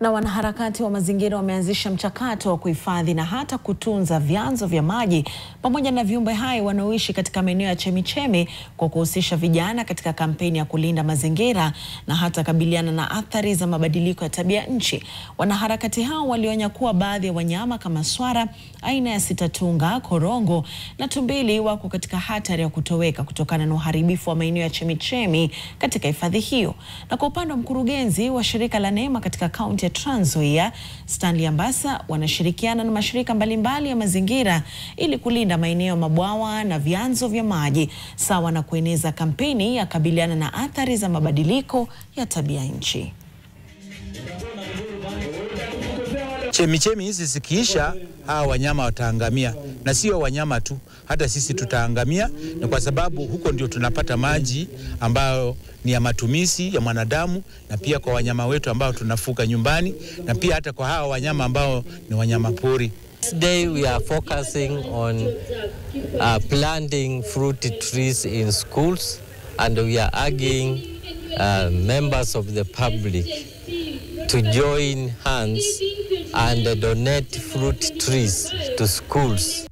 Na wanaharakati wa mazingira wameanzisha mchakato wa kuhifadhi na hata kutunza vyanzo vya maji pamoja na viumbe hai wanaoishi katika maeneo ya chemichemi kwa kuhusisha vijana katika kampeni ya kulinda mazingira na hata kabiliana na athari za mabadiliko ya tabia nchi. Wanaharakati hao walionya kuwa baadhi ya wanyama kama swara aina ya sitatunga, korongo na tumbili wako katika hatari ya kutoweka kutokana na uharibifu wa maeneo ya chemichemi katika hifadhi hiyo. Na kwa upande wa mkurugenzi wa shirika la Neema katika kaunti ya Trans Nzoia, Stanley Ambassa, wanashirikiana na mashirika mbalimbali ya mazingira ili kulinda maeneo mabwawa na vyanzo vya maji sawa na kueneza kampeni ya kabiliana na athari za mabadiliko ya tabia nchi. Chemichemi hizi zikiisha, hawa wanyama wataangamia, na sio wanyama tu, hata sisi tutaangamia, na kwa sababu huko ndio tunapata maji ambayo ni ya matumizi ya mwanadamu na pia kwa wanyama wetu ambao tunafuga nyumbani na pia hata kwa hawa wanyama ambao ni wanyama pori. Today we are focusing on planting fruit trees in schools, and we are urging members of the public to join hands and donate fruit trees to schools.